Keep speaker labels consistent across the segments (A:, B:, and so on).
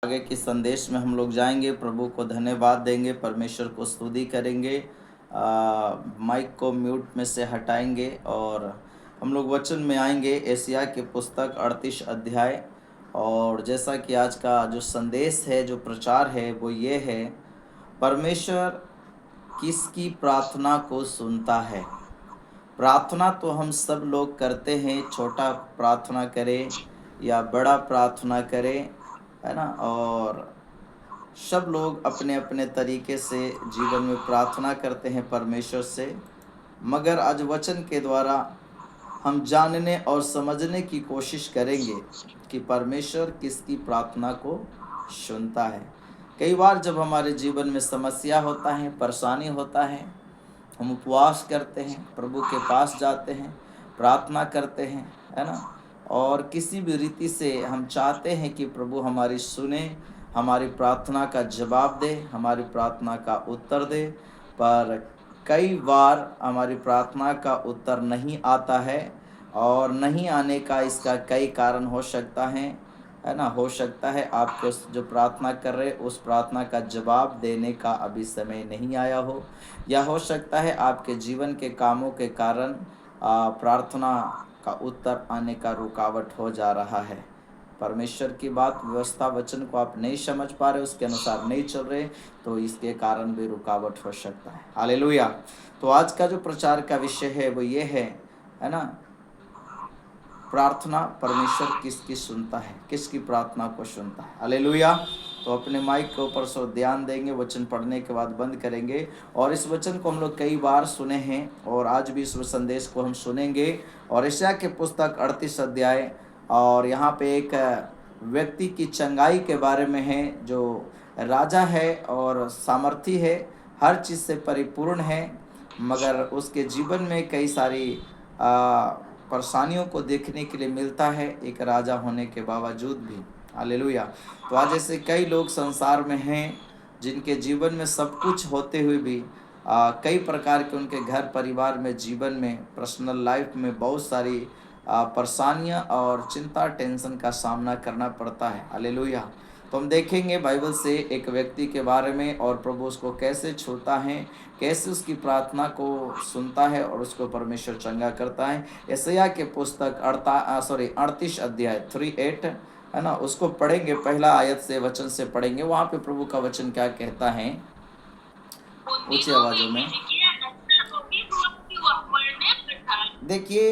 A: आगे के संदेश में हम लोग जाएंगे, प्रभु को धन्यवाद देंगे, परमेश्वर को स्तुति करेंगे। माइक को म्यूट में से हटाएंगे और हम लोग वचन में आएंगे। एशिया की पुस्तक 38 अध्याय। और जैसा कि आज का जो संदेश है, जो प्रचार है, वो ये है, परमेश्वर किसकी प्रार्थना को सुनता है। प्रार्थना तो हम सब लोग करते हैं, छोटा प्रार्थना करें या बड़ा प्रार्थना करें, है ना। और सब लोग अपने अपने तरीके से जीवन में प्रार्थना करते हैं परमेश्वर से। मगर आज वचन के द्वारा हम जानने और समझने की कोशिश करेंगे कि परमेश्वर किसकी प्रार्थना को सुनता है। कई बार जब हमारे जीवन में समस्या होता है, परेशानी होता है, हम उपवास करते हैं, प्रभु के पास जाते हैं, प्रार्थना करते हैं, है ना। और किसी भी रीति से हम चाहते हैं कि प्रभु हमारी सुने, हमारी प्रार्थना का जवाब दे, हमारी प्रार्थना का उत्तर दे। पर कई बार हमारी प्रार्थना का उत्तर नहीं आता है, और नहीं आने का इसका कई कारण हो सकता है ना। हो सकता है आपके उस जो प्रार्थना कर रहे उस प्रार्थना का जवाब देने का अभी समय नहीं आया हो, या हो सकता है आपके जीवन के कामों के कारण प्रार्थना का उत्तर आने का रुकावट हो जा रहा है। परमेश्वर की बात, व्यवस्था, वचन को आप नहीं समझ पा रहे, उसके अनुसार नहीं चल रहे, तो इसके कारण भी रुकावट हो सकता है। हालेलुया। तो आज का जो प्रचार का विषय है वो ये है ना, प्रार्थना परमेश्वर किसकी सुनता है, किसकी प्रार्थना को सुनता है। हालेलुया। तो अपने माइक के ऊपर से ध्यान देंगे, वचन पढ़ने के बाद बंद करेंगे। और इस वचन को हम लोग कई बार सुने हैं और आज भी इस संदेश को हम सुनेंगे। और यशायाह की पुस्तक 38 अध्याय, और यहाँ पे एक व्यक्ति की चंगाई के बारे में है, जो राजा है और सामर्थी है, हर चीज़ से परिपूर्ण है, मगर उसके जीवन में कई सारी परेशानियों को देखने के लिए मिलता है, एक राजा होने के बावजूद भी। हालेलुया। तो आज ऐसे कई लोग संसार में हैं जिनके जीवन में सब कुछ होते हुए भी कई प्रकार के उनके घर परिवार में, जीवन में, पर्सनल लाइफ में बहुत सारी परेशानियां और चिंता, टेंशन का सामना करना पड़ता है। हालेलुया। तो हम देखेंगे बाइबल से एक व्यक्ति के बारे में, और प्रभु उसको कैसे छूता है, कैसे उसकी प्रार्थना को सुनता है और उसको परमेश्वर चंगा करता है। यशायाह के पुस्तक 38 अध्याय 38, है ना, उसको पढ़ेंगे। पहला आयत से, वचन से पढ़ेंगे। वहाँ पे प्रभु का वचन क्या कहता है, ऊंची आवाजों में देखिए।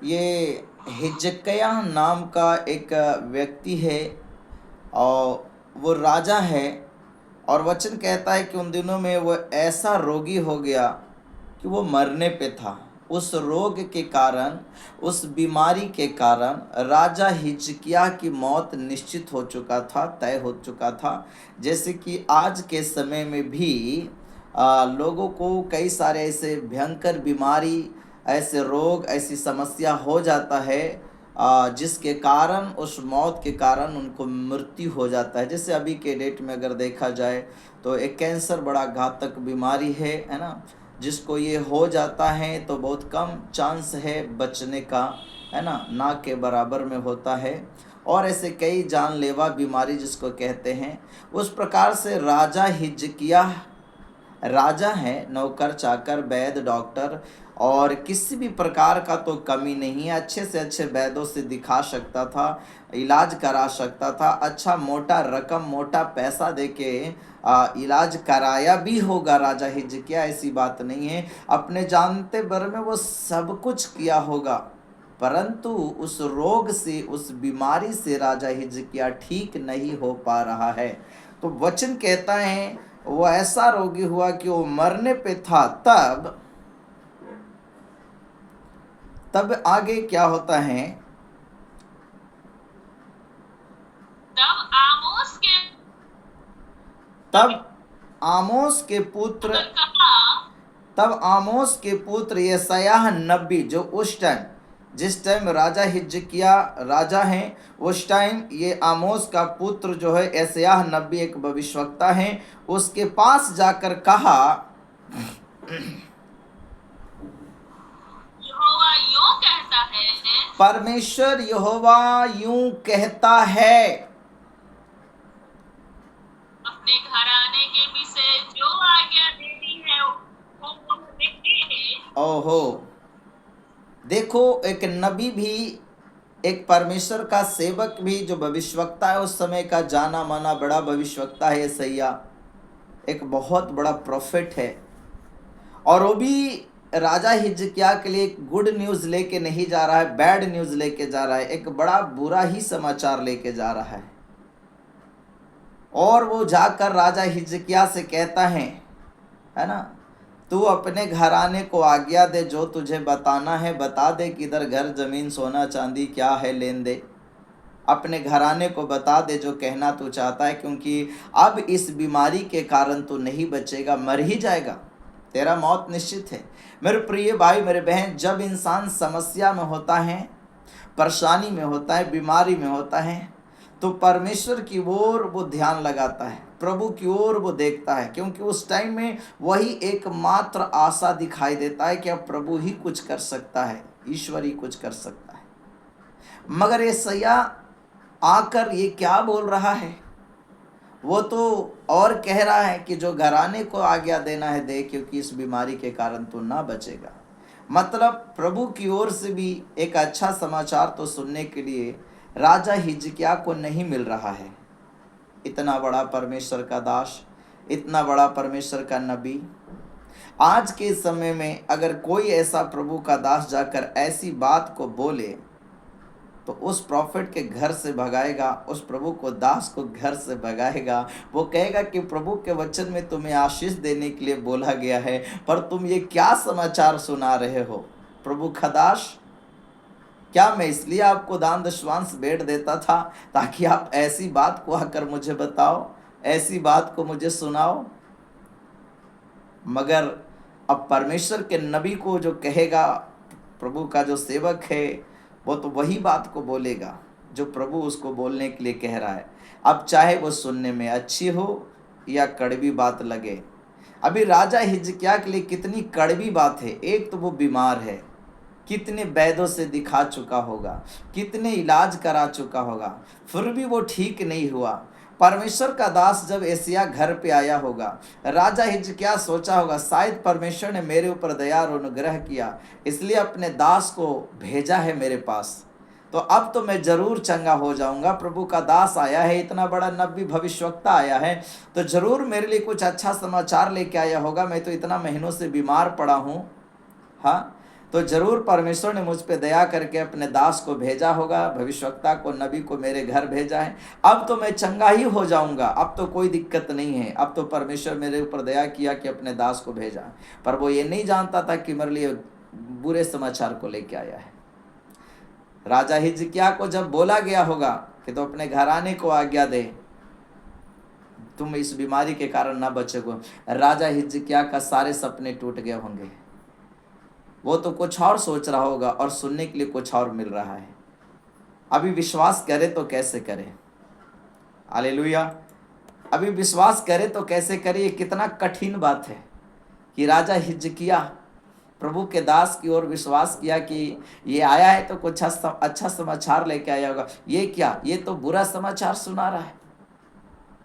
A: ये हिजकिय्याह नाम का एक व्यक्ति है और वो राजा है। और वचन कहता है कि उन दिनों में वो ऐसा रोगी हो गया कि वो मरने पे था। उस रोग के कारण, उस बीमारी के कारण राजा हिजकिय्याह की मौत निश्चित हो चुका था, तय हो चुका था। जैसे कि आज के समय में भी लोगों को कई सारे ऐसे भयंकर बीमारी, ऐसे रोग, ऐसी समस्या हो जाता है जिसके कारण, उस मौत के कारण उनको मृत्यु हो जाता है। जैसे अभी के डेट में अगर देखा जाए तो एक कैंसर बड़ा घातक बीमारी है ना। जिसको ये हो जाता है तो बहुत कम चांस है बचने का, है ना के बराबर में होता है। और ऐसे कई जानलेवा बीमारी जिसको कहते हैं। उस प्रकार से राजा हिजकिय्याह राजा है, नौकर चाकर, वैद्य, डॉक्टर, और किसी भी प्रकार का तो कमी नहीं है। अच्छे से अच्छे वैद्यों से दिखा सकता था, इलाज करा सकता था, अच्छा मोटा रकम, मोटा पैसा देके इलाज कराया भी होगा राजा हिजकिय्याह, ऐसी बात नहीं है। अपने जानते भर में वो सब कुछ किया होगा, परंतु उस रोग से, उस बीमारी से राजा हिजकिय्याह ठीक नहीं हो पा रहा है। तो वचन कहता है वो ऐसा रोगी हुआ कि वो मरने पे था। तब आगे क्या होता है, तब आमोस के पुत्र यशायाह नबी, जो उस टाइम, जिस टाइम राजा हिजकिय्याह राजा हैं, उस टाइम ये आमोस का पुत्र जो है यशायाह नबी, एक भविष्यवक्ता है, उसके पास जाकर कहा, यहोवा यूं कहता है, परमेश्वर यहोवा यूं कहता है,
B: अपने घराने के विषय जो आज्ञा देनी है वो देते हैं।
A: ओहो, देखो एक नबी भी, एक परमेश्वर का सेवक भी जो भविष्यवक्ता है, उस समय का जाना माना बड़ा भविष्यवक्ता है यशायाह, एक बहुत बड़ा प्रॉफिट है। और वो भी राजा हिजकिय्याह के लिए एक गुड न्यूज़ लेके नहीं जा रहा है, बैड न्यूज़ लेके जा रहा है, एक बड़ा बुरा ही समाचार लेके जा रहा है। और वो जाकर राजा हिजकिय्याह से कहता है ना, तू अपने घराने को आज्ञा दे, जो तुझे बताना है बता दे, किधर घर जमीन सोना चांदी क्या है लेन दे। अपने घराने को बता दे जो कहना तू चाहता है, क्योंकि अब इस बीमारी के कारण तू नहीं बचेगा, मर ही जाएगा, तेरा मौत निश्चित है। मेरे प्रिय भाई मेरे बहन, जब इंसान समस्या में होता है, परेशानी में होता है, बीमारी में होता है, तो परमेश्वर की ओर वो ध्यान लगाता है, प्रभु की ओर वो देखता है, क्योंकि उस टाइम में वही एकमात्र आशा दिखाई देता है कि अब प्रभु ही कुछ कर सकता है, ईश्वर ही कुछ कर सकता है। मगर यशायाह आकर ये क्या बोल रहा है, वो तो और कह रहा है कि जो घराने को आज्ञा देना है दे, क्योंकि इस बीमारी के कारण तो ना बचेगा। मतलब प्रभु की ओर से भी एक अच्छा समाचार तो सुनने के लिए राजा हिजकिय्याह को नहीं मिल रहा है। इतना बड़ा परमेश्वर का दास, इतना बड़ा परमेश्वर का नबी, आज के समय में अगर कोई ऐसा प्रभु का दास जाकर ऐसी बात को बोले तो उस प्रॉफिट के घर से भगाएगा, उस प्रभु को दास को घर से भगाएगा। वो कहेगा कि प्रभु के वचन में तुम्हें आशीष देने के लिए बोला गया है, पर तुम ये क्या समाचार सुना रहे हो प्रभु खदाश। क्या मैं इसलिए आपको दान दशवांश भेंट देता था ताकि आप ऐसी बात को आकर मुझे बताओ, ऐसी बात को मुझे सुनाओ। मगर अब परमेश्वर के नबी को जो कहेगा, प्रभु का जो सेवक है, वो तो वही बात को बोलेगा जो प्रभु उसको बोलने के लिए कह रहा है। अब चाहे वो सुनने में अच्छी हो या कड़वी बात लगे। अभी राजा हिजकिय्याह के लिए कितनी कड़वी बात है। एक तो वो बीमार है, कितने वैद्यों से दिखा चुका होगा, कितने इलाज करा चुका होगा, फिर भी वो ठीक नहीं हुआ। परमेश्वर का दास जब यशायाह घर पे आया होगा, राजा हिजकिय्याह सोचा होगा शायद परमेश्वर ने मेरे ऊपर दया और अनुग्रह किया, इसलिए अपने दास को भेजा है मेरे पास, तो अब तो मैं जरूर चंगा हो जाऊंगा। प्रभु का दास आया है, इतना बड़ा नबी भविष्यवक्ता आया है, तो जरूर मेरे लिए कुछ अच्छा समाचार लेके आया होगा। मैं तो इतना महीनों से बीमार पड़ा हूँ, हाँ, तो जरूर परमेश्वर ने मुझ पे दया करके अपने दास को भेजा होगा, भविष्यवक्ता को, नबी को मेरे घर भेजा है। अब तो मैं चंगा ही हो जाऊंगा, अब तो कोई दिक्कत नहीं है, अब तो परमेश्वर मेरे ऊपर दया किया कि अपने दास को भेजा। पर वो ये नहीं जानता था कि मेरे लिए बुरे समाचार को लेके आया है। राजा हिजकिय्याह को जब बोला गया होगा कि तो अपने घराने को आज्ञा दे, तुम इस बीमारी के कारण ना बचोगे, राजा हिजकिय्याह का सारे सपने टूट गए होंगे। वो तो कुछ और सोच रहा होगा और सुनने के लिए कुछ और मिल रहा है। अभी विश्वास करे तो कैसे करे, हालेलुया। अभी विश्वास करे तो कैसे करे। ये कितना कठिन बात है कि राजा हिजकिय्याह प्रभु के दास की ओर विश्वास किया कि ये आया है तो कुछ अच्छा समाचार लेके आया होगा। ये क्या, ये तो बुरा समाचार सुना रहा है।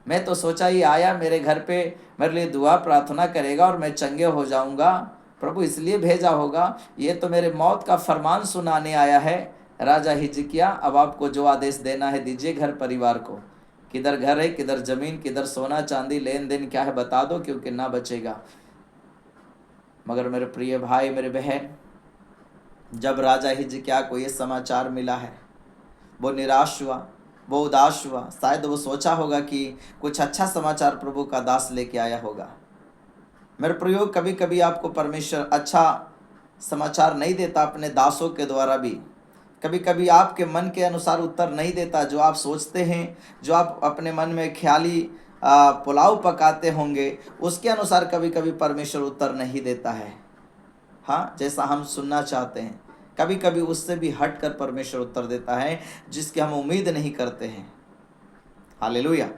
A: मैं तो सोचा ये आया मेरे घर पे मेरे लिए दुआ प्रार्थना करेगा और मैं चंगे हो जाऊंगा, प्रभु इसलिए भेजा होगा। ये तो मेरे मौत का फरमान सुनाने आया है। राजा हिजकिय्याह, अब आपको जो आदेश देना है दीजिए घर परिवार को, किधर घर है, किधर जमीन, किधर सोना चांदी, लेन देन क्या है बता दो, क्योंकि ना बचेगा। मगर मेरे प्रिय भाई मेरे बहन, जब राजा हिजकिय्याह को ये समाचार मिला है, वो निराश हुआ, वो उदास हुआ। शायद वो सोचा होगा कि कुछ अच्छा समाचार प्रभु का दास लेके आया होगा। मेरे प्रयोग, कभी कभी आपको परमेश्वर अच्छा समाचार नहीं देता अपने दासों के द्वारा भी। कभी कभी आपके मन के अनुसार उत्तर नहीं देता। जो आप सोचते हैं, जो आप अपने मन में ख्याली पुलाव पकाते होंगे, उसके अनुसार कभी कभी परमेश्वर उत्तर नहीं देता है, हाँ, जैसा हम सुनना चाहते हैं। कभी कभी उससे भी हट कर परमेश्वर उत्तर देता है जिसकी हम उम्मीद नहीं करते हैं, हालेलुया।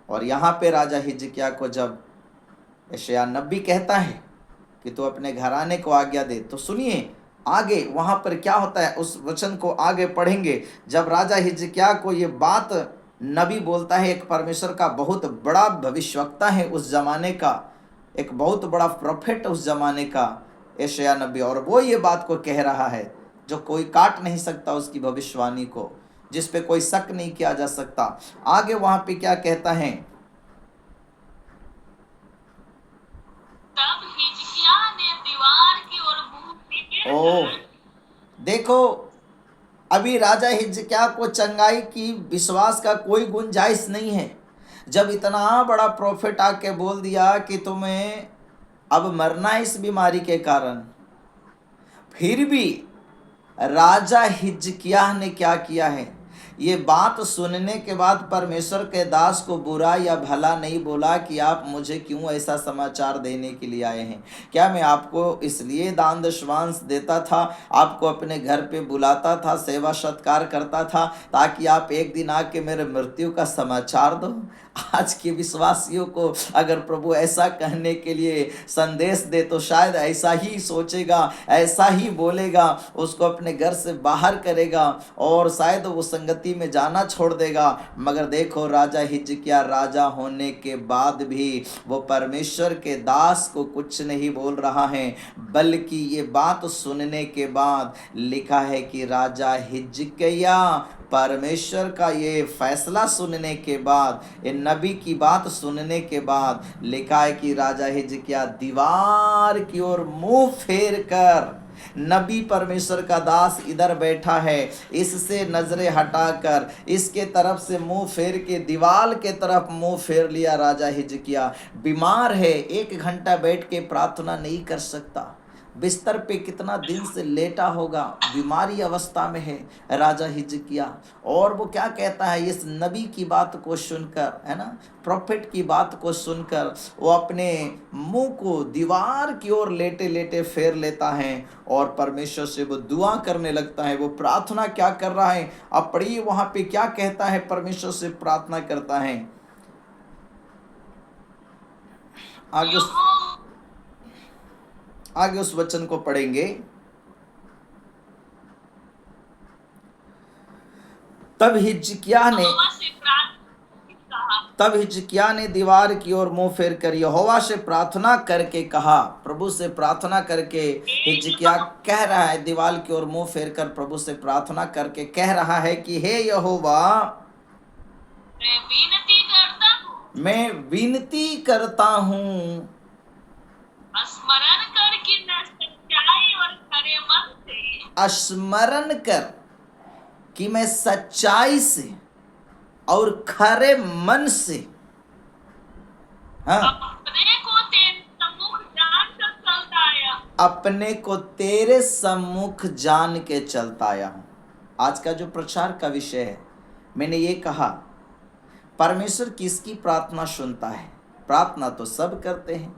A: और यहाँ पे राजा हिजकिय्याह को जब यशायाह नबी कहता है कि तू अपने घराने को आज्ञा दे, तो सुनिए आगे वहाँ पर क्या होता है, उस वचन को आगे पढ़ेंगे। जब राजा हिजकिय्याह को ये बात नबी बोलता है, एक परमेश्वर का बहुत बड़ा भविष्यवक्ता है उस जमाने का, एक बहुत बड़ा प्रोफेट उस जमाने का यशायाह नबी, और वो ये बात को कह रहा है जो कोई काट नहीं सकता उसकी भविष्यवाणी को, जिस पे कोई शक नहीं किया जा सकता। आगे वहां पे क्या कहता है?
B: तब हिजकिय्याह ने दीवार की ओर मुंह फेर
A: ओ
B: कर,
A: देखो, अभी राजा हिजकिय्याह को चंगाई की विश्वास का कोई गुंजाइश नहीं है। जब इतना बड़ा प्रॉफिट आके बोल दिया कि तुम्हें अब मरना है इस बीमारी के कारण, फिर भी राजा हिजकिय्याह ने क्या किया है? ये बात सुनने के बाद परमेश्वर के दास को बुरा या भला नहीं बोला कि आप मुझे क्यों ऐसा समाचार देने के लिए आए हैं। क्या मैं आपको इसलिए दान दशवांश देता था, आपको अपने घर पे बुलाता था, सेवा सत्कार करता था, ताकि आप एक दिन आके मेरे मृत्यु का समाचार दो? आज के विश्वासियों को अगर प्रभु ऐसा कहने के लिए संदेश दे तो शायद ऐसा ही सोचेगा, ऐसा ही बोलेगा, उसको अपने घर से बाहर करेगा और शायद वो संगति में जाना छोड़ देगा। मगर देखो, राजा हिजकिय्याह राजा होने के बाद भी वो परमेश्वर के दास को कुछ नहीं बोल रहा है, बल्कि ये बात सुनने के बाद लिखा है कि राजा हिजकिय्याह परमेश्वर का ये फैसला सुनने के बाद, ये नबी की बात सुनने के बाद लिखा है कि राजा हिजकिय्याह दीवार की ओर मुंह फेर कर, नबी परमेश्वर का दास इधर बैठा है, इससे नजरें हटाकर इसके तरफ से मुंह फेर के दीवार के तरफ मुंह फेर लिया। राजा हिजकिय्याह बीमार है, 1 घंटा बैठ के प्रार्थना नहीं कर सकता, बिस्तर पे कितना दिन से लेटा होगा, बीमारी अवस्था में है राजा हिजकिय्याह। और वो क्या कहता है, इस नबी की बात को सुनकर, है ना, प्रॉफिट की बात को सुनकर वो अपने मुंह को दीवार की ओर लेटे लेटे फेर लेता है और परमेश्वर से वो दुआ करने लगता है। वो प्रार्थना क्या कर रहा है, अब पढ़िए वहां पे क्या कहता है, परमेश्वर से प्रार्थना करता है। आगे उस वचन को पढ़ेंगे। तब हिजकिय्याह ने दीवार की ओर मुंह फेर कर यहोवा से प्रार्थना करके कहा, प्रभु से प्रार्थना करके हिजकिय्याह कह रहा है, दीवार की ओर मुंह फेर कर प्रभु से प्रार्थना करके कह रहा है कि हे यहोवा, मैं विनती करता हूँ,
B: स्मरण कर कि मैं सच्चाई और खरे मन से,
A: स्मरण कर कि मैं सच्चाई से और खरे मन से, हाँ,
B: अपने को तेरे सम्मुख जान कर चलता आया,
A: अपने को तेरे सम्मुख जान के चलता आया हूँ। आज का जो प्रचार का विषय है, मैंने ये कहा, परमेश्वर किसकी प्रार्थना सुनता है? प्रार्थना तो सब करते हैं,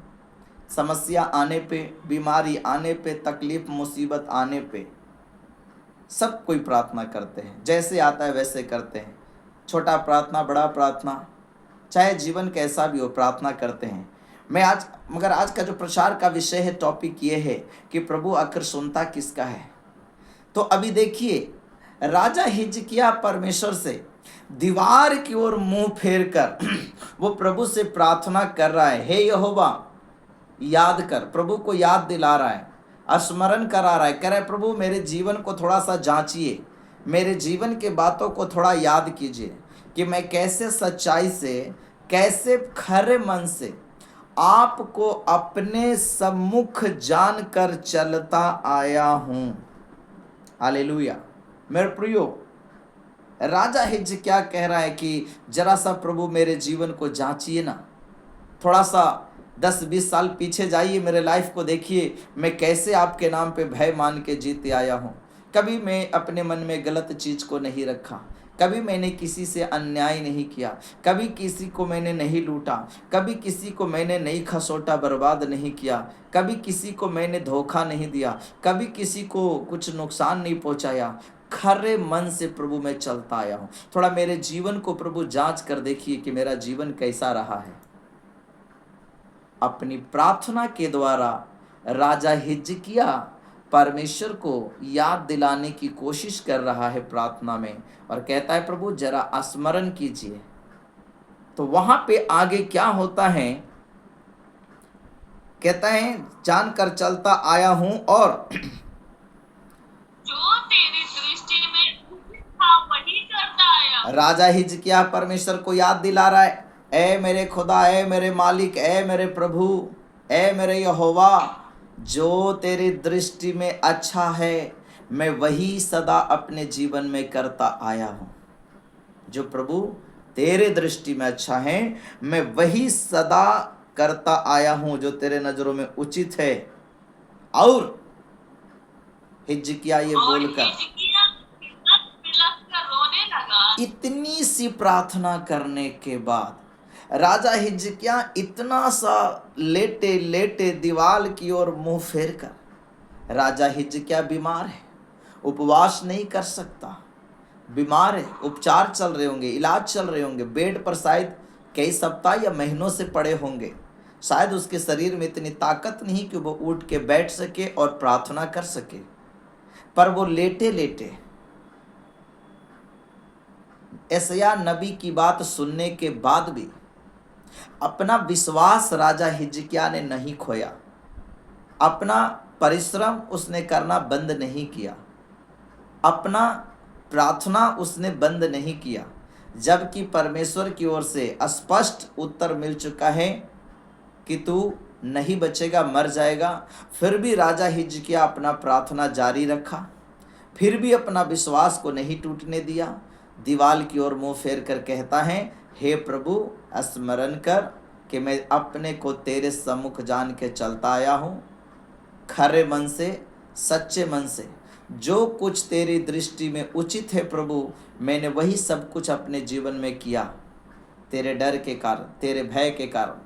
A: समस्या आने पे, बीमारी आने पे, तकलीफ मुसीबत आने पे सब कोई प्रार्थना करते हैं, जैसे आता है वैसे करते हैं, छोटा प्रार्थना, बड़ा प्रार्थना, चाहे जीवन कैसा भी हो, प्रार्थना करते हैं। मगर आज का जो प्रचार का विषय है, टॉपिक ये है कि प्रभु आखिर सुनता किसका है। तो अभी देखिए, राजा हिजकिय्याह परमेश्वर से दीवार की ओर मुंह फेर कर वो प्रभु से प्रार्थना कर रहा है, हे यहोवा, याद कर, प्रभु को याद दिला रहा है, स्मरण करा रहा है, कह रहा है प्रभु मेरे जीवन को थोड़ा सा जांचिए, मेरे जीवन के बातों को थोड़ा याद कीजिए कि मैं कैसे सच्चाई से, कैसे खरे मन से आपको अपने सम्मुख जानकर चलता आया हूँ। हालेलुया। मेरे प्रियो, राजा हिजकिय्याह कह रहा है कि जरा सा प्रभु मेरे जीवन को जांचिए ना, थोड़ा सा 10-20 साल पीछे जाइए, मेरे लाइफ को देखिए, मैं कैसे आपके नाम पे भय मान के जीते आया हूँ। कभी मैं अपने मन में गलत चीज़ को नहीं रखा, कभी मैंने किसी से अन्याय नहीं किया, कभी किसी को मैंने नहीं लूटा, कभी किसी को मैंने नहीं खसोटा, बर्बाद नहीं किया, कभी किसी को मैंने धोखा नहीं दिया, कभी किसी को कुछ नुकसान नहीं पहुँचाया, खरे मन से प्रभु मैं चलता आया हूँ। थोड़ा मेरे जीवन को प्रभु जांच कर देखिए कि मेरा जीवन कैसा रहा है। अपनी प्रार्थना के द्वारा राजा हिजकिय्याह परमेश्वर को याद दिलाने की कोशिश कर रहा है प्रार्थना में, और कहता है प्रभु जरा स्मरण कीजिए। तो वहां पे आगे क्या होता है, कहता है जानकर चलता आया हूं और
B: जो तेरी दृष्टि में उचित था वही करता आया।
A: राजा हिजकिय्याह परमेश्वर को याद दिला रहा है, ए मेरे खुदा, ए मेरे मालिक, ए मेरे प्रभु, ए मेरे यहोवा, जो तेरी दृष्टि में अच्छा है मैं वही सदा अपने जीवन में करता आया हूं। जो प्रभु तेरे दृष्टि में अच्छा है मैं वही सदा करता आया हूं, जो तेरे नजरों में उचित है। और हिजकिय्याह ये
B: और
A: बोलकर
B: हिजकिय्याह बिलख बिलख कर रोने लगा।
A: इतनी सी प्रार्थना करने के बाद राजा हिजकिय्याह इतना सा लेटे लेटे दीवाल की ओर मुंह फेर कर, राजा हिजकिय्याह बीमार है, उपवास नहीं कर सकता, बीमार है, उपचार चल रहे होंगे, इलाज चल रहे होंगे, बेड पर शायद कई सप्ताह या महीनों से पड़े होंगे, शायद उसके शरीर में इतनी ताकत नहीं कि वो उठ के बैठ सके और प्रार्थना कर सके, पर वो लेटे लेटे यशायाह नबी की बात सुनने के बाद भी अपना विश्वास राजा हिजकिय्याह ने नहीं खोया, अपना परिश्रम उसने करना बंद नहीं किया, अपना प्रार्थना उसने बंद नहीं किया, जबकि परमेश्वर की ओर से स्पष्ट उत्तर मिल चुका है कि तू नहीं बचेगा, मर जाएगा। फिर भी राजा हिजकिय्याह अपना प्रार्थना जारी रखा, फिर भी अपना विश्वास को नहीं टूटने दिया। दीवाल की ओर मुंह फेर कर कहता है, हे प्रभु स्मरण कर कि मैं अपने को तेरे सम्मुख जान के चलता आया हूँ, खरे मन से, सच्चे मन से, जो कुछ तेरी दृष्टि में उचित है प्रभु, मैंने वही सब कुछ अपने जीवन में किया। तेरे डर के कारण, तेरे भय के कारण,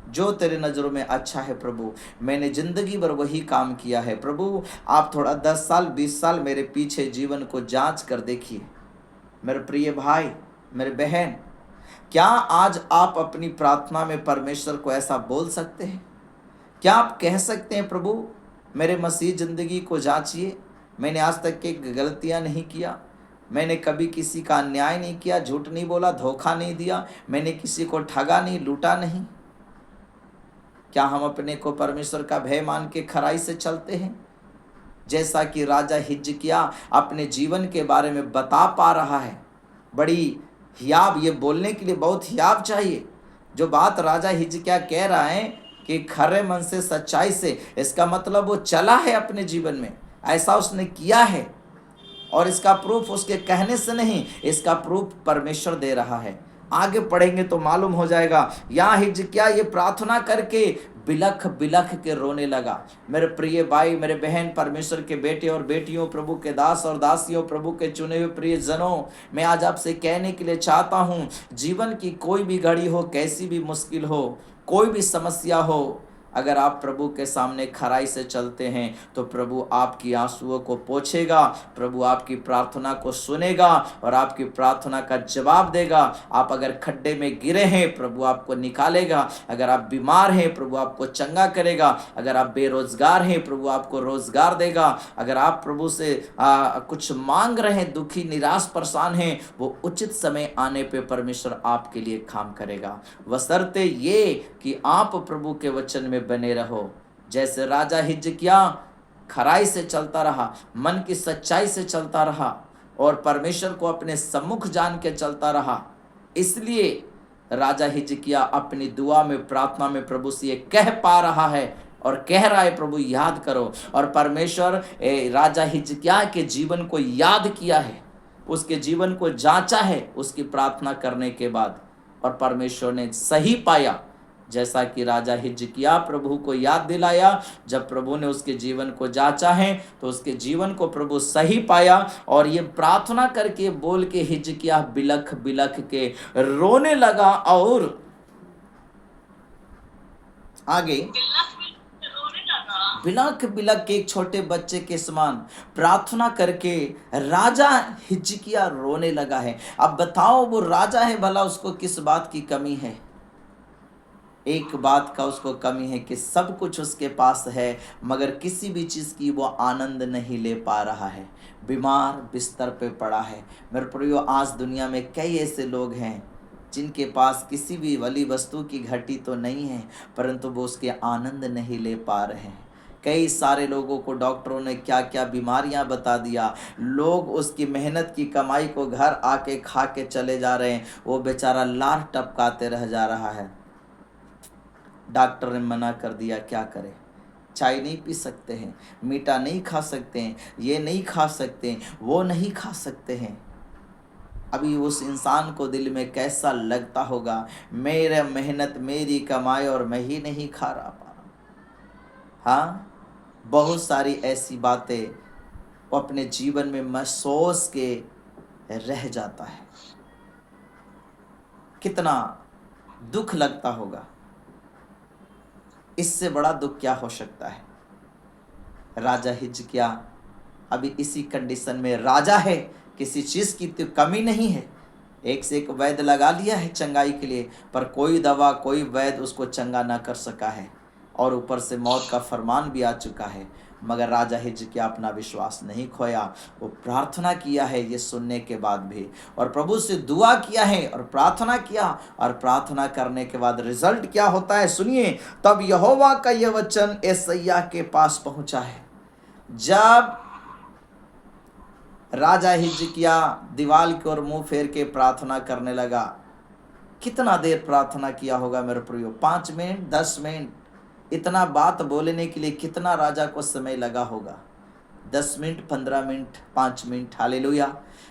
A: जो तेरे नज़रों में अच्छा है प्रभु, मैंने ज़िंदगी भर वही काम किया है। प्रभु आप थोड़ा 10 साल 20 साल मेरे पीछे जीवन को जांच कर देखिए। मेरे प्रिय भाई, मेरे बहन, क्या आज आप अपनी प्रार्थना में परमेश्वर को ऐसा बोल सकते हैं? क्या आप कह सकते हैं प्रभु मेरे मसीह ज़िंदगी को जांचिए, मैंने आज तक के गलतियां नहीं किया, मैंने कभी किसी का अन्याय नहीं किया, झूठ नहीं बोला, धोखा नहीं दिया, मैंने किसी को ठगा नहीं, लूटा नहीं। क्या हम अपने को परमेश्वर का भय मान के खराई से चलते हैं? जैसा कि राजा हिजकिय्याह अपने जीवन के बारे में बता पा रहा है, बड़ी हियाब, ये बोलने के लिए बहुत हियाब चाहिए। जो बात राजा हिजकिय्याह कह रहा है कि खरे मन से, सच्चाई से, इसका मतलब वो चला है अपने जीवन में, ऐसा उसने किया है। और इसका प्रूफ उसके कहने से नहीं, इसका प्रूफ परमेश्वर दे रहा है। आगे पढ़ेंगे तो मालूम हो जाएगा। यहाँ हिजकिय्याह ये प्रार्थना करके बिलख बिलख के रोने लगा। मेरे प्रिय भाई, मेरे बहन, परमेश्वर के बेटे और बेटियों, प्रभु के दास और दासियों, प्रभु के चुने हुए प्रिय जनों, मैं आज आपसे कहने के लिए चाहता हूँ, जीवन की कोई भी घड़ी हो, कैसी भी मुश्किल हो, कोई भी समस्या हो, अगर आप प्रभु के सामने खराई से चलते हैं तो प्रभु आपकी आंसुओं को पोंछेगा, प्रभु आपकी प्रार्थना को सुनेगा और आपकी प्रार्थना का जवाब देगा। आप अगर खड्डे में गिरे हैं, प्रभु आपको निकालेगा। अगर आप बीमार हैं, प्रभु आपको चंगा करेगा। अगर आप बेरोजगार हैं, प्रभु आपको रोजगार देगा। अगर आप प्रभु से कुछ मांग रहे हैं, दुखी, निराश, परेशान हैं, वो उचित समय आने पे परमेश्वर आपके लिए काम करेगा, बशर्ते ये कि आप प्रभु के वचन में बने रहो। जैसे राजा हिजकिय्याह खराई से चलता रहा, मन की सच्चाई से चलता रहा और परमेश्वर को अपने सम्मुख जान के चलता रहा, इसलिए राजा हिजकिय्याह अपनी दुआ में, प्रार्थना में प्रभु से ये कह पा रहा है और कह रहा है, प्रभु याद करो। और परमेश्वर राजा हिजकिय्याह के जीवन को याद किया है, उसके जीवन को जांचा है उसकी प्रार्थना करने के बाद, और परमेश्वर ने सही पाया। जैसा कि राजा हिजकिय्याह प्रभु को याद दिलाया, जब प्रभु ने उसके जीवन को जांचा है तो उसके जीवन को प्रभु सही पाया। और ये प्रार्थना करके बोल के हिजकिय्याह बिलख बिलख के रोने लगा। और आगे बिलख बिलख के एक छोटे बच्चे के समान प्रार्थना करके राजा हिजकिय्याह रोने लगा है। अब बताओ, वो राजा है, भला उसको किस बात की कमी है? एक बात का उसको कमी है कि सब कुछ उसके पास है, मगर किसी भी चीज़ की वो आनंद नहीं ले पा रहा है। बीमार बिस्तर पे पड़ा है। मेरे प्रियो, आज दुनिया में कई ऐसे लोग हैं जिनके पास किसी भी वली वस्तु की घटी तो नहीं है, परंतु वो उसके आनंद नहीं ले पा रहे हैं। कई सारे लोगों को डॉक्टरों ने क्या क्या बीमारियां बता दिया, लोग उसकी मेहनत की कमाई को घर आके खा के चले जा रहे हैं, वो बेचारा लार टपकाते रह जा रहा है। डॉक्टर ने मना कर दिया, क्या करें? चाय नहीं पी सकते हैं, मीठा नहीं खा सकते हैं, ये नहीं खा सकते हैं, वो नहीं खा सकते हैं। अभी उस इंसान को दिल में कैसा लगता होगा, मेरा मेहनत मेरी कमाई और मैं ही नहीं खा रहा पा रहा। हाँ, बहुत सारी ऐसी बातें वो अपने जीवन में महसूस के रह जाता है। कितना दुख लगता होगा। इससे बड़ा दुख क्या हो सकता है? राजा हिजकिय्याह अभी इसी कंडीशन में राजा है, किसी चीज़ की तो कमी नहीं है। एक से एक वैद्य लगा लिया है चंगाई के लिए, पर कोई दवा कोई वैद्य उसको चंगा ना कर सका है, और ऊपर से मौत का फरमान भी आ चुका है। मगर राजा हिजकिय्याह अपना विश्वास नहीं खोया। वो प्रार्थना किया है ये सुनने के बाद भी, और प्रभु से दुआ किया है और प्रार्थना किया, और प्रार्थना करने के बाद रिजल्ट क्या होता है सुनिए। तब यहोवा का यह वचन यशायाह के पास पहुंचा है। जब राजा हिजकिय्याह दीवाल की ओर मुंह फेर के प्रार्थना करने लगा, कितना देर प्रार्थना किया होगा मेरे प्रियो? 5 मिनट, 10 मिनट? इतना बात बोलने के लिए कितना राजा को समय लगा होगा? 10 मिनट, 15 मिनट, 5 मिनट। हालेलुया।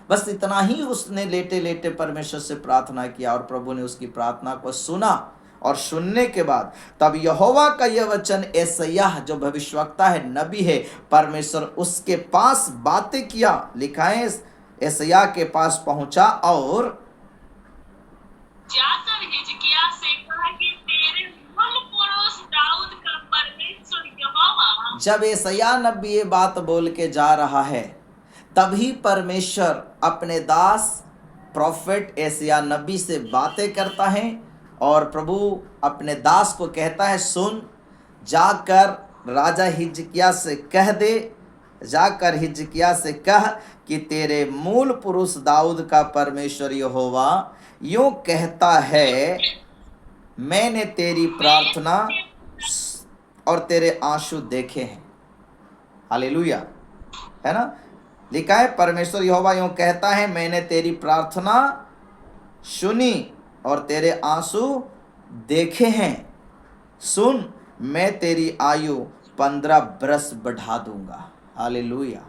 A: बस इतना ही उसने लेटे लेटे परमेश्वर से प्रार्थना किया, और प्रभु ने उसकी प्रार्थना को सुना। और सुनने के बाद तब यहोवा का यह वचन यशायाह, जो भविष्यवक्ता है, नबी है, परमेश्वर उसके पास बातें किया। लिखा है यशायाह के पास पहुंचा और
B: जाकर हिजकिय्याह से कहा कि तेरे मूल पुरुष दाऊद का परमेश्वर यहोवा।
A: जब यशायाह नबी ये बात बोल के जा रहा है, तभी परमेश्वर अपने दास प्रोफेट यशायाह नबी से बातें करता है, और प्रभु अपने दास को कहता है, सुन, जाकर राजा हिजकिय्याह से कह दे, जाकर हिजकिय्याह से कह कि तेरे मूल पुरुष दाऊद का परमेश्वर यहोवा यूं कहता है, मैंने तेरी प्रार्थना और तेरे आंसू देखे हैं। हालेलुया, है ना? लिखा है परमेश्वर यहोवा यूं कहता है, मैंने तेरी प्रार्थना सुनी और तेरे आंसू देखे हैं। सुन, मैं तेरी आयु 15 बरस बढ़ा दूंगा। हालेलुया।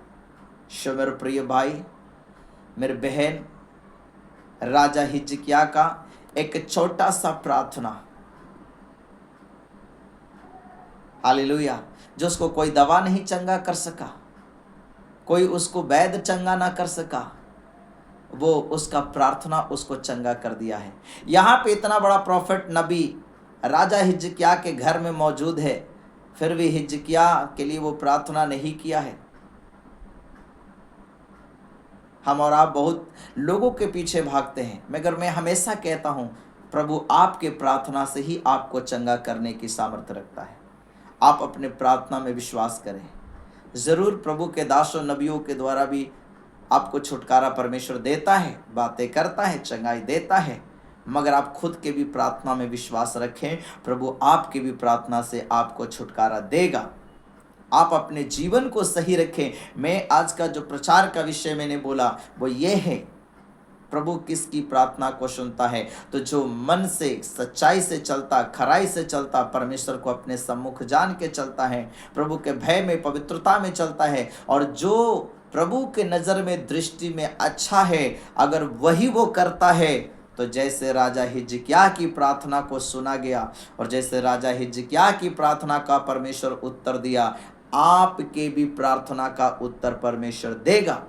A: शो मेरे प्रिय भाई, मेरे बहन, राजा हिजकिय्याह का एक छोटा सा प्रार्थना, हालेलुया, जो उसको कोई दवा नहीं चंगा कर सका, कोई उसको वैद्य चंगा ना कर सका, वो उसका प्रार्थना उसको चंगा कर दिया है। यहाँ पे इतना बड़ा प्रॉफिट नबी राजा हिजकिय्याह के घर में मौजूद है, फिर भी हिजकिय्याह के लिए वो प्रार्थना नहीं किया है। हम और आप बहुत लोगों के पीछे भागते हैं, मगर मैं हमेशा कहता हूँ, प्रभु आपके प्रार्थना से ही आपको चंगा करने की सामर्थ्य रखता है। आप अपने प्रार्थना में विश्वास करें। ज़रूर प्रभु के दासों नबियों के द्वारा भी आपको छुटकारा परमेश्वर देता है, बातें करता है, चंगाई देता है, मगर आप खुद के भी प्रार्थना में विश्वास रखें। प्रभु आपके भी प्रार्थना से आपको छुटकारा देगा। आप अपने जीवन को सही रखें। मैं आज का जो प्रचार का विषय मैंने बोला वो ये है, प्रभु किसकी प्रार्थना को सुनता है? तो जो मन से सच्चाई से चलता, खराई से चलता, परमेश्वर को अपने सम्मुख जान के चलता है, प्रभु के भय में, पवित्रता में चलता है, और जो प्रभु के नज़र में, दृष्टि में अच्छा है, अगर वही वो करता है, तो जैसे राजा हिजकिय्याह की प्रार्थना को सुना गया, और जैसे राजा हिजकिय्याह की प्रार्थना का परमेश्वर उत्तर दिया, आपके भी प्रार्थना का उत्तर परमेश्वर देगा।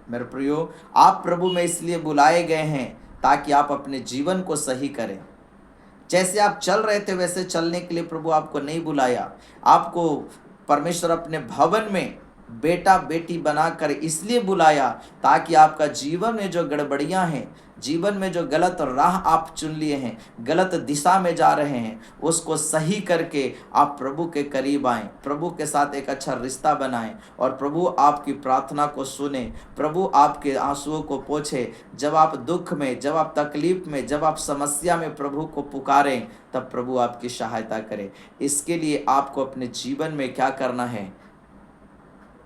A: मेरे प्रियो, आप प्रभु में इसलिए बुलाए गए हैं ताकि आप अपने जीवन को सही करें। जैसे आप चल रहे थे वैसे चलने के लिए प्रभु आपको नहीं बुलाया। आपको परमेश्वर अपने भवन में बेटा बेटी बनाकर इसलिए बुलाया ताकि आपका जीवन में जो गड़बड़ियां हैं, जीवन में जो गलत राह आप चुन लिए हैं, गलत दिशा में जा रहे हैं, उसको सही करके आप प्रभु के करीब आएं, प्रभु के साथ एक अच्छा रिश्ता बनाएं और प्रभु आपकी प्रार्थना को सुने, प्रभु आपके आंसुओं को पोंछे। जब आप दुख में, जब आप तकलीफ में, जब आप समस्या में प्रभु को पुकारें, तब प्रभु आपकी सहायता करे। इसके लिए आपको अपने जीवन में क्या करना है?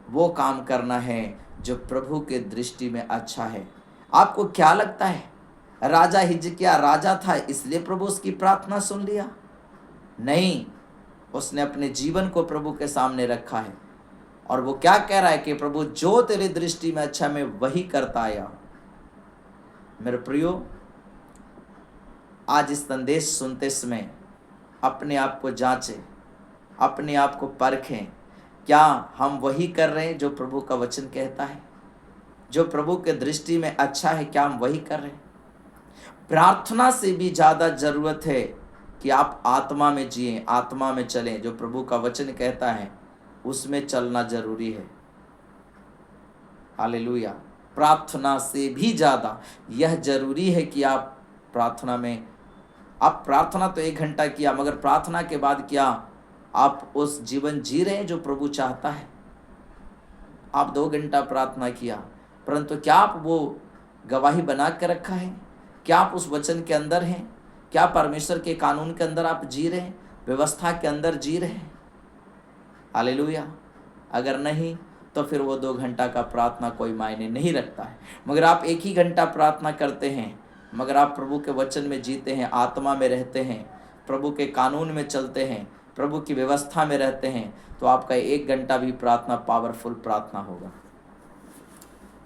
A: वो काम करना है जो प्रभु के दृष्टि में अच्छा है। आपको क्या लगता है राजा हिजकिय्याह राजा था इसलिए प्रभु उसकी प्रार्थना सुन लिया? नहीं, उसने अपने जीवन को प्रभु के सामने रखा है और वो क्या कह रहा है कि प्रभु जो तेरे दृष्टि में अच्छा मैं वही करता आया। मेरे प्रियो, आज इस संदेश सुनते समय अपने आप को जांचें, अपने आप को परखें। क्या हम वही कर रहे हैं जो प्रभु का वचन कहता है? जो प्रभु के दृष्टि में अच्छा है, क्या हम वही कर रहे हैं? प्रार्थना से भी ज़्यादा ज़रूरत है कि आप आत्मा में जिएं, आत्मा में चलें। जो प्रभु का वचन कहता है उसमें चलना जरूरी है। हालेलुया। प्रार्थना से भी ज़्यादा यह जरूरी है कि आप प्रार्थना में, आप प्रार्थना तो 1 घंटा किया, मगर प्रार्थना के बाद क्या आप उस जीवन जी रहे हैं जो प्रभु चाहता है? आप 2 घंटा प्रार्थना किया, परंतु क्या आप वो गवाही बना के रखा है? क्या आप उस वचन के अंदर हैं? क्या परमेश्वर के कानून के अंदर आप जी रहे हैं? व्यवस्था के अंदर जी रहे हैं? हालेलुया। अगर नहीं तो फिर वो 2 घंटा का प्रार्थना कोई मायने नहीं रखता है। मगर आप 1 ही घंटा प्रार्थना करते हैं, मगर आप प्रभु के वचन में जीते हैं, आत्मा में रहते हैं, प्रभु के कानून में चलते हैं, प्रभु की व्यवस्था में रहते हैं, तो आपका 1 घंटा भी प्रार्थना पावरफुल प्रार्थना होगा।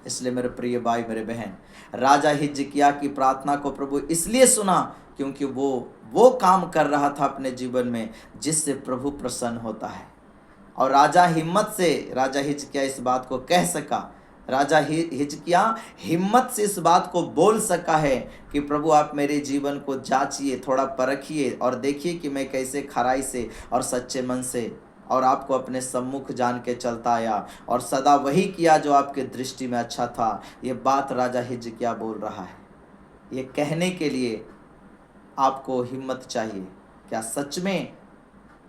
A: इसलिए मेरे प्रिय भाई, मेरे बहन, राजा हिजकिय्याह की प्रार्थना को प्रभु इसलिए सुना क्योंकि वो काम कर रहा था अपने जीवन में जिससे प्रभु प्रसन्न होता है। और राजा हिजकिय्याह इस बात को कह सका, राजा हिजकिय्याह हिम्मत से इस बात को बोल सका है कि प्रभु आप मेरे जीवन को जांचिए, थोड़ा परखिए और देखिए कि मैं कैसे खराई से और सच्चे मन से और आपको अपने सम्मुख जान के चलता आया और सदा वही किया जो आपके दृष्टि में अच्छा था। ये बात राजा हिजकिय्याह बोल रहा है। ये कहने के लिए आपको हिम्मत चाहिए। क्या सच में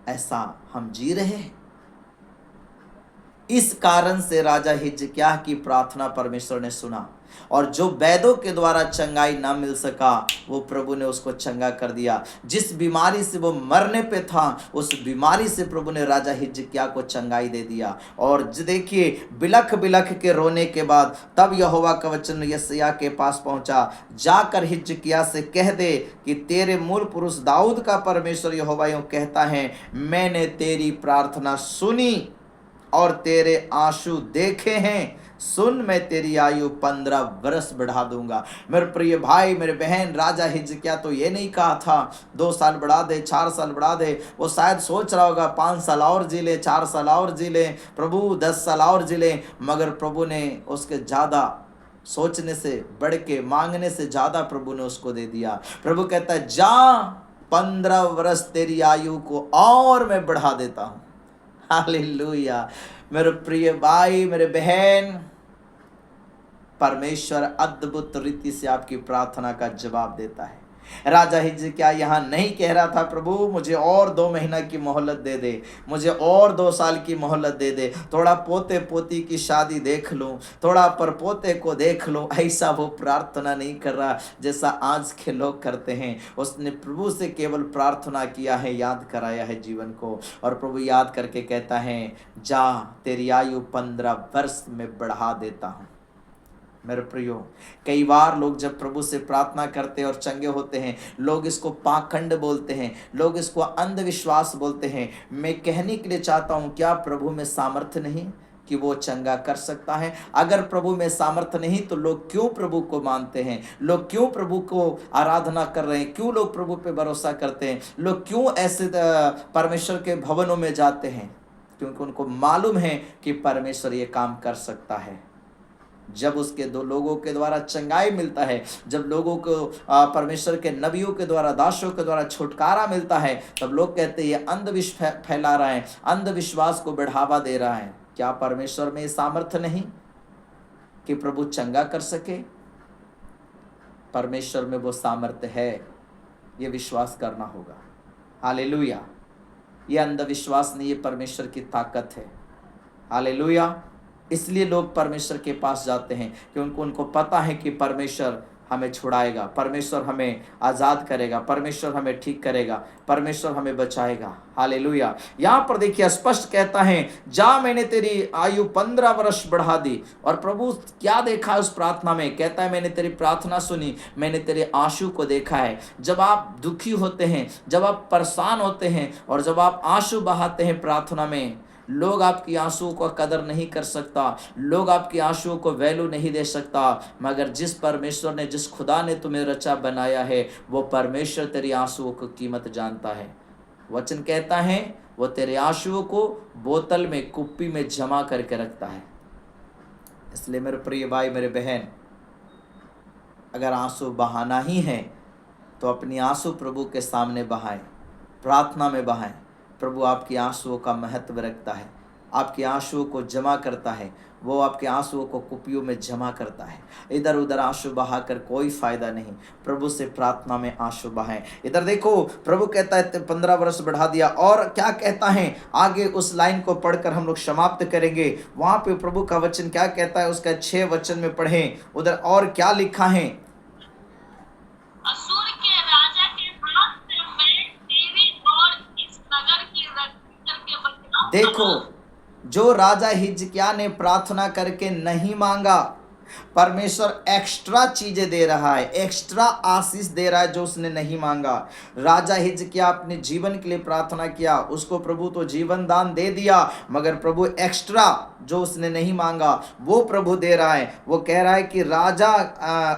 A: ऐसा हम जी रहे हैं? इस कारण से राजा हिजकिय्याह की प्रार्थना परमेश्वर ने सुना और जो वैद्यों के द्वारा चंगाई ना मिल सका, वो प्रभु ने उसको चंगा कर दिया। जिस बीमारी से वो मरने पे था, उस बीमारी से प्रभु ने राजा हिजकिय्याह को चंगाई दे दिया। और देखिए, बिलख बिलख के रोने के बाद तब यहोवा का वचन यशायाह के पास पहुंचा, जाकर हिजकिय्याह से कह दे कि तेरे मूल पुरुष दाऊद का परमेश्वर यहोवा यूं कहता है, मैंने तेरी प्रार्थना सुनी और तेरे आंसू देखे हैं। सुन, मैं तेरी आयु 15 वर्ष बढ़ा दूंगा। मेरे प्रिय भाई, मेरे बहन, राजा हिजकिय्याह तो ये नहीं कहा था 2 साल बढ़ा दे, 4 साल बढ़ा दे। वो शायद सोच रहा होगा 5 साल और जी ले, 4 साल और जी ले, प्रभु 10 साल और जी ले। मगर प्रभु ने उसके ज़्यादा सोचने से बढ़ के, मांगने से ज़्यादा प्रभु ने उसको दे दिया। प्रभु कहता है, जा 15 वर्ष तेरी आयु को और मैं बढ़ा देता हूँ। हालेलुया। मेरे प्रिय भाई, मेरे बहन, परमेश्वर अद्भुत रीति से आपकी प्रार्थना का जवाब देता है। राजा हिजकिय्याह यहाँ नहीं कह रहा था, प्रभु मुझे और 2 महीना की मोहलत दे दे, मुझे और 2 साल की मोहलत दे दे, थोड़ा पोते पोती की शादी देख लूँ, थोड़ा परपोते को देख लूँ। ऐसा वो प्रार्थना नहीं कर रहा जैसा आज के लोग करते हैं। उसने प्रभु से केवल प्रार्थना किया है, याद कराया है जीवन को, और प्रभु याद करके कहता है, जा तेरी आयु 15 वर्ष में बढ़ा देता हूँ। मेरे प्रियो, कई बार लोग जब प्रभु से प्रार्थना करते हैं और चंगे होते हैं, लोग इसको पाखंड बोलते हैं, लोग इसको अंधविश्वास बोलते हैं। मैं कहने के लिए चाहता हूँ, क्या प्रभु में सामर्थ्य नहीं कि वो चंगा कर सकता है? अगर प्रभु में सामर्थ्य नहीं तो लोग क्यों प्रभु को मानते हैं? लोग क्यों प्रभु को आराधना कर रहे हैं? क्यों लोग प्रभु पे भरोसा करते हैं? लोग क्यों ऐसे परमेश्वर के भवनों में जाते हैं? क्योंकि उनको मालूम है कि परमेश्वर ये काम कर सकता है। जब उसके 2 लोगों के द्वारा चंगाई मिलता है, जब लोगों को परमेश्वर के नबियों के द्वारा, दासों के द्वारा छुटकारा मिलता है, तब लोग कहते हैं ये अंधविश्वास फैला रहा है, अंधविश्वास को बढ़ावा दे रहा है। क्या परमेश्वर में सामर्थ्य नहीं कि प्रभु चंगा कर सके? परमेश्वर में वो सामर्थ्य है, ये विश्वास करना होगा। हालेलुया। ये अंधविश्वास नहीं, ये परमेश्वर की ताकत है। हालेलुया। इसलिए लोग परमेश्वर के पास जाते हैं कि उनको पता है कि परमेश्वर हमें छुड़ाएगा, परमेश्वर हमें आज़ाद करेगा, परमेश्वर हमें ठीक करेगा, परमेश्वर हमें बचाएगा। हालेलुया। यहाँ पर देखिए स्पष्ट कहता है, जा मैंने तेरी आयु 15 वर्ष बढ़ा दी। और प्रभु क्या देखा है उस प्रार्थना में? कहता है मैंने तेरी प्रार्थना सुनी, मैंने तेरे आंसू को देखा है। जब आप दुखी होते हैं, जब आप परेशान होते हैं और जब आप आंसू बहाते हैं प्रार्थना में, लोग आपकी आंसुओं को कदर नहीं कर सकता, लोग आपकी आंसुओं को वैल्यू नहीं दे सकता, मगर जिस परमेश्वर ने, जिस खुदा ने तुम्हें रचा बनाया है, वो परमेश्वर तेरी आंसुओं की कीमत जानता है। वचन कहता है वो तेरे आंसुओं को बोतल में, कुप्पी में जमा करके रखता है। इसलिए मेरे प्रिय भाई, मेरे बहन, अगर आंसू बहाना ही है तो अपनी आंसू प्रभु के सामने बहाएं, प्रार्थना में बहाएं। प्रभु आपकी आंसुओं का महत्व रखता है, आपके आंसुओं को जमा करता है, वो आपके आंसुओं को कुपियों में जमा करता है। इधर उधर आंसू बहाकर कोई फायदा नहीं, प्रभु से प्रार्थना में आंसू बहाएं। इधर देखो प्रभु कहता है 15 वर्ष बढ़ा दिया। और क्या कहता है आगे, उस लाइन को पढ़कर हम लोग समाप्त करेंगे। वहां पे प्रभु का वचन क्या कहता है, उसका 6 वचन में पढ़ें। उधर और क्या लिखा है?
B: असुर के राजा के हाथ से मैं तेरी और इस नगर की रक्षा करके बचाऊंगा।
A: देखो, जो राजा हिजकिय्याह ने प्रार्थना करके नहीं मांगा, परमेश्वर एक्स्ट्रा चीजें दे रहा है, एक्स्ट्रा आशीष दे रहा है जो उसने नहीं मांगा। राजा हिजकिय्याह अपने जीवन के लिए प्रार्थना किया, उसको प्रभु तो जीवन दान दे दिया, मगर प्रभु एक्स्ट्रा जो उसने नहीं मांगा वो प्रभु दे रहा है। वो कह रहा है कि राजा,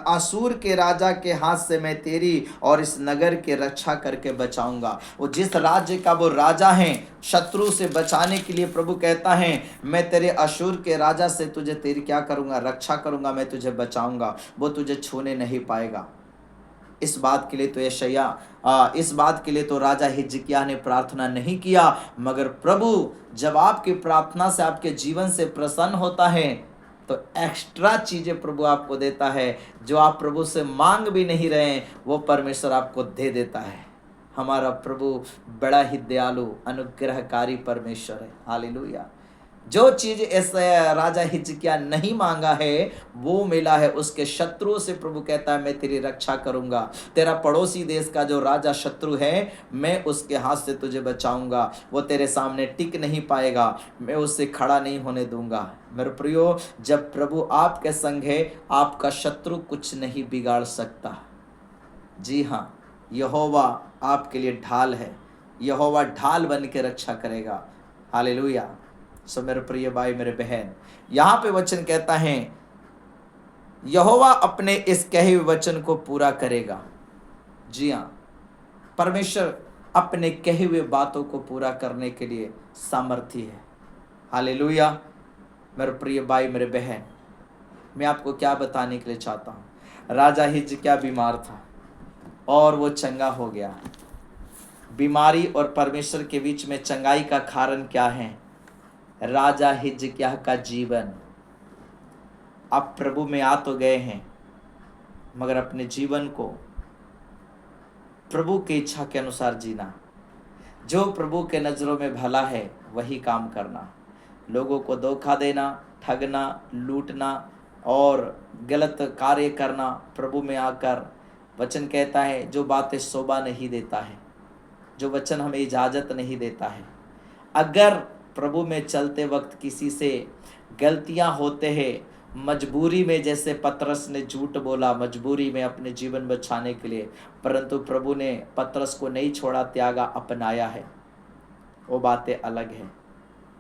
A: असूर के राजा के हाथ से मैं तेरी और इस नगर की रक्षा करके बचाऊंगा। वो जिस राज्य का वो राजा है, शत्रु से बचाने के लिए प्रभु कहता है मैं तेरे अशूर के राजा से तुझे तेरी क्या करूंगा, रक्षा करूंगा, मैं तुझे बचाऊंगा, वो तुझे छूने नहीं पाएगा। इस बात के लिए तो यशायाह, इस बात के लिए तो राजा हिजकिय्याह ने प्रार्थना नहीं किया, मगर प्रभु जब आपकी प्रार्थना से, आपके जीवन से प्रसन्न होता है तो एक्स्ट्रा चीजें प्रभु आपको देता है। जो आप प्रभु से मांग भी नहीं रहे हैं वो परमेश्वर आपको दे देता है। हमारा प्रभु बड़ा ही दयालु, अनुग्रहकारी परमेश्वर है। हालेलुया। जो चीज ऐसा राजा हिजकिय्याह नहीं मांगा है वो मिला है। उसके शत्रुओं से प्रभु कहता है मैं तेरी रक्षा करूंगा। तेरा पड़ोसी देश का जो राजा शत्रु है, मैं उसके हाथ से तुझे बचाऊंगा। वो तेरे सामने टिक नहीं पाएगा, मैं उससे खड़ा नहीं होने दूंगा। मेरे प्रियो, जब प्रभु आपके संग है, आपका शत्रु कुछ नहीं बिगाड़ सकता। जी हाँ, यहोवा आपके लिए ढाल है, यहोवा ढाल बन के रक्षा करेगा। हालेलुया। सो मेरे प्रिय भाई, मेरे बहन, यहाँ पे वचन कहता है यहोवा अपने इस कहे हुए वचन को पूरा करेगा। जी हाँ, परमेश्वर अपने कहे हुए बातों को पूरा करने के लिए सामर्थी है। हालेलुया। मेरे प्रिय भाई, मेरे बहन, मैं आपको क्या बताने के लिए चाहता हूँ। राजा हिजकिय्याह बीमार था और वो चंगा हो गया। बीमारी और परमेश्वर के बीच में चंगाई का कारण क्या है? राजा हिजकिय्याह का जीवन। आप प्रभु में आ तो गए हैं, मगर अपने जीवन को प्रभु की इच्छा के अनुसार जीना। जो प्रभु के नज़रों में भला है वही काम करना। लोगों को धोखा देना, ठगना, लूटना और गलत कार्य करना, प्रभु में आकर वचन कहता है जो बातें शोभा नहीं देता है, जो वचन हमें इजाज़त नहीं देता है। अगर प्रभु में चलते वक्त किसी से गलतियां होते हैं, मजबूरी में, जैसे पतरस ने झूठ बोला मजबूरी में अपने जीवन बचाने के लिए, परंतु प्रभु ने पतरस को नहीं छोड़ा, त्यागा, अपनाया है, वो बातें अलग है।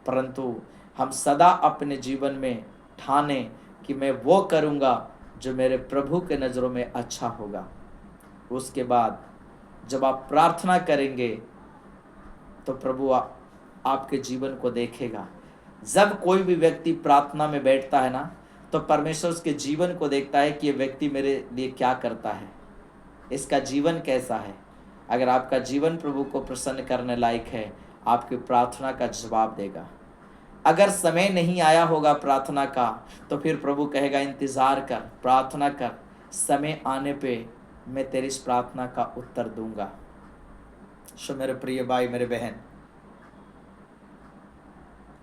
A: परंतु हम सदा अपने जीवन में ठाने कि मैं वो करूँगा जो मेरे प्रभु के नज़रों में अच्छा होगा। उसके बाद जब आप प्रार्थना करेंगे तो प्रभु आपके जीवन को देखेगा। जब कोई भी व्यक्ति प्रार्थना में बैठता है ना, तो परमेश्वर उसके जीवन को देखता है कि ये व्यक्ति मेरे लिए क्या करता है, इसका जीवन कैसा है। अगर आपका जीवन प्रभु को प्रसन्न करने लायक है, आपकी प्रार्थना का जवाब देगा। अगर समय नहीं आया होगा प्रार्थना का, तो फिर प्रभु कहेगा इंतज़ार कर, प्रार्थना कर, समय आने पे मैं तेरी इस प्रार्थना का उत्तर दूंगा। सो मेरे प्रिय भाई मेरे बहन,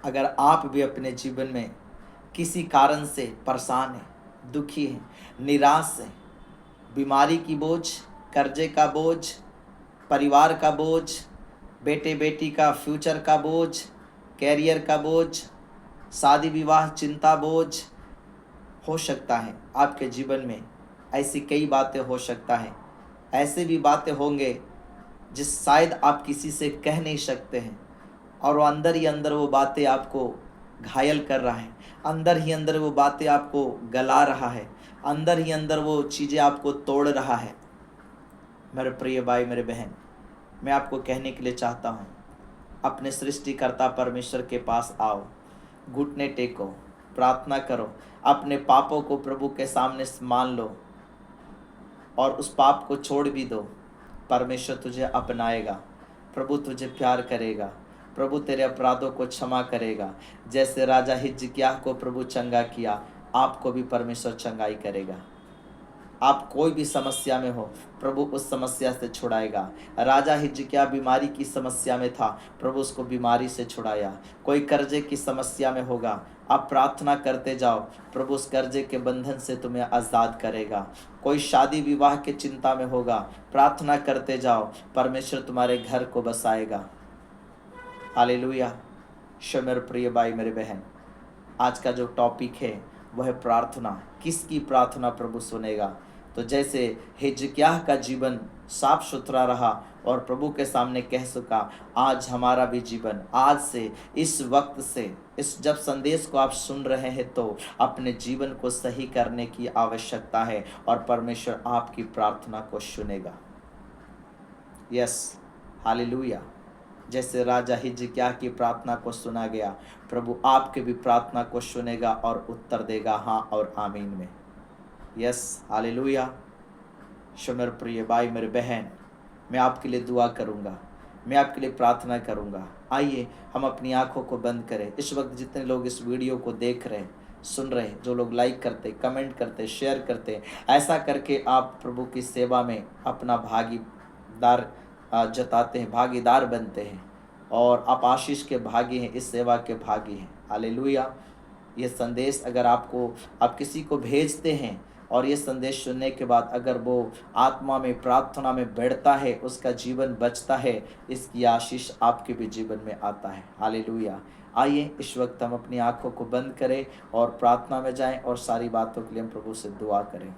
A: अगर आप भी अपने जीवन में किसी कारण से परेशान हैं, दुखी हैं, निराश हैं, बीमारी की बोझ, कर्जे का बोझ, परिवार का बोझ, बेटे बेटी का फ्यूचर का बोझ, कैरियर का बोझ, शादी विवाह चिंता बोझ, हो सकता है आपके जीवन में ऐसी कई बातें हो सकता है, ऐसे भी बातें होंगे जिस शायद आप किसी से कह नहीं सकते हैं, और वो अंदर ही अंदर वो बातें आपको घायल कर रहा है, अंदर ही अंदर वो बातें आपको गला रहा है, अंदर ही अंदर वो चीज़ें आपको तोड़ रहा है। मेरे प्रिय भाई मेरे बहन, मैं आपको कहने के लिए चाहता हूँ, अपने सृष्टिकर्ता परमेश्वर के पास आओ, घुटने टेको, प्रार्थना करो, अपने पापों को प्रभु के सामने मान लो और उस पाप को छोड़ भी दो। परमेश्वर तुझे अपनाएगा, प्रभु तुझे प्यार करेगा, प्रभु तेरे अपराधों को क्षमा करेगा। जैसे राजा हिजकिय्याह को प्रभु चंगा किया, आपको भी परमेश्वर चंगाई करेगा। आप कोई भी समस्या में हो, प्रभु उस समस्या से छुड़ाएगा। राजा हिजकिय्याह बीमारी की समस्या में था, प्रभु उसको बीमारी से छुड़ाया। कोई कर्जे की समस्या में होगा, आप प्रार्थना करते जाओ, प्रभु उस कर्जे के बंधन से तुम्हें आज़ाद करेगा। कोई शादी विवाह की चिंता में होगा, प्रार्थना करते जाओ, परमेश्वर तुम्हारे घर को बसाएगा। हालेलुया। मेरे प्रिय भाई मेरे बहन, आज का जो टॉपिक है वह है प्रार्थना। किसकी प्रार्थना प्रभु सुनेगा? तो जैसे हिजकिय्याह का जीवन साफ सुथरा रहा और प्रभु के सामने कह सका, आज हमारा भी जीवन, आज से, इस वक्त से, इस जब संदेश को आप सुन रहे हैं तो अपने जीवन को सही करने की आवश्यकता है और परमेश्वर आपकी प्रार्थना को सुनेगा। Yes, hallelujah. जैसे राजा हिजकिय्याह की प्रार्थना को सुना गया, प्रभु आपके भी प्रार्थना को सुनेगा और उत्तर देगा हाँ और आमीन में। Yes, hallelujah. मेरे प्रिय भाई मेरे बहन, मैं आपके लिए दुआ करूंगा, मैं आपके लिए प्रार्थना करूंगा। आइए हम अपनी आंखों को बंद करें। इस वक्त जितने लोग इस वीडियो को देख रहे हैं, सुन रहे हैं, जो लोग लाइक करते, कमेंट करते, शेयर करते, ऐसा करके आप प्रभु की सेवा में अपना भागीदार जताते हैं, भागीदार बनते हैं और आप आशीष के भागी हैं, इस सेवा के भागी हैं। हालेलुया। ये संदेश अगर आप किसी को भेजते हैं और ये संदेश सुनने के बाद अगर वो आत्मा में, प्रार्थना में बढ़ता है, उसका जीवन बचता है, इसकी आशीष आपके भी जीवन में आता है। हालेलुया। आइए इस वक्त हम अपनी आंखों को बंद करें और प्रार्थना में जाएं और सारी बातों के लिए हम प्रभु से दुआ करें।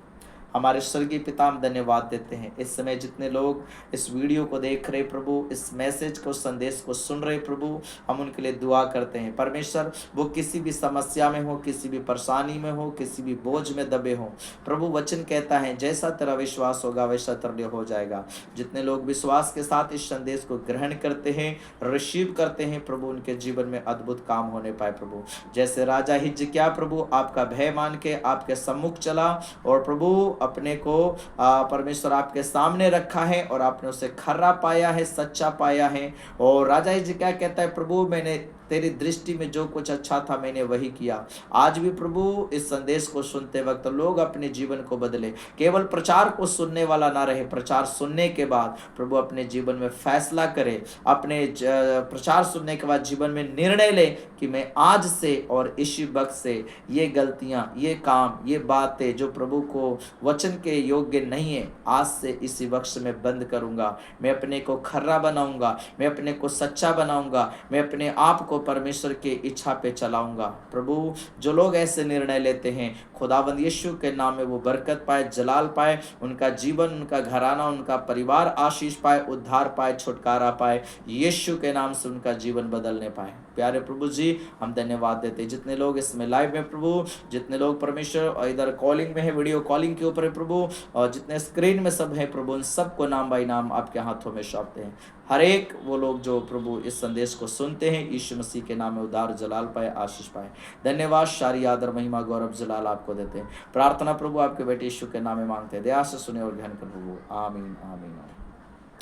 A: हमारे स्वर्गीय पिता, हम धन्यवाद देते हैं इस समय जितने लोग इस वीडियो को देख रहे प्रभु, इस मैसेज को, संदेश को सुन रहे प्रभु, हम उनके लिए दुआ करते हैं। परमेश्वर, वो किसी भी समस्या में हो, किसी भी परेशानी में हो, किसी भी बोझ में दबे हो, प्रभु वचन कहता है जैसा तेरा विश्वास होगा वैसा तेरे हो जाएगा। जितने लोग विश्वास के साथ इस संदेश को ग्रहण करते हैं, रिसीव करते हैं प्रभु, उनके जीवन में अद्भुत काम होने पाए प्रभु। जैसे राजा हिजकिय्याह प्रभु आपका भय मान के आपके सम्मुख चला और प्रभु अपने को परमेश्वर आपके सामने रखा है और आपने उसे खरा पाया है, सच्चा पाया है। और राजा हिजकिय्याह कहता है, प्रभु मैंने तेरी दृष्टि में जो कुछ अच्छा था मैंने वही किया। आज भी प्रभु इस संदेश को सुनते वक्त लोग अपने जीवन को बदले, केवल प्रचार को सुनने वाला ना रहे, प्रचार सुनने के बाद प्रभु अपने जीवन में फैसला करे, अपने प्रचार सुनने के बाद जीवन में निर्णय ले कि मैं आज से और इसी वक्त से ये गलतियां, ये काम, ये बातें जो प्रभु को वचन के योग्य नहीं है, आज से इसी वक्त में बंद करूंगा। मैं अपने को खरा बनाऊंगा, मैं अपने को सच्चा बनाऊंगा, मैं अपने आप को परमेश्वर के इच्छा पे चलाऊंगा। प्रभु जो लोग ऐसे निर्णय लेते हैं, खुदावंद यीशु के नाम में वो बरकत पाए, जलाल पाए, उनका जीवन, उनका घराना, उनका परिवार आशीष पाए, उद्धार पाए, छुटकारा पाए, यीशु के नाम से उनका जीवन बदलने पाए। प्यारे प्रभु जी, हम धन्यवाद देते हैं जितने लोग इसमें लाइव में प्रभु, जितने लोग परमेश्वर इधर कॉलिंग में है, वीडियो कॉलिंग के ऊपर है प्रभु, और जितने स्क्रीन में सब है प्रभु, उन सबको नाम बाई नाम आपके हाथों में सौंपते हैं। हर एक वो लोग जो प्रभु इस संदेश को सुनते हैं, यीशु मसीह के नाम में उद्धार, जलाल पाए, आशीष पाए। धन्यवाद, सारी आदर, महिमा, गौरव, जलाल आपको देते हैं। प्रार्थना प्रभु आपके बेटे यीशु के नाम में मांगते हैं, दया से सुने और ग्रहण कर प्रभु। आमीन, आमीन, आमीन।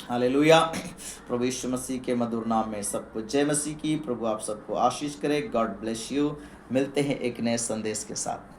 A: हालेलुया। प्रभु यीशु मसीह के मधुर नाम में सबको जय मसीह की। प्रभु आप सबको आशीष करे। God bless you. मिलते हैं एक नए संदेश के साथ।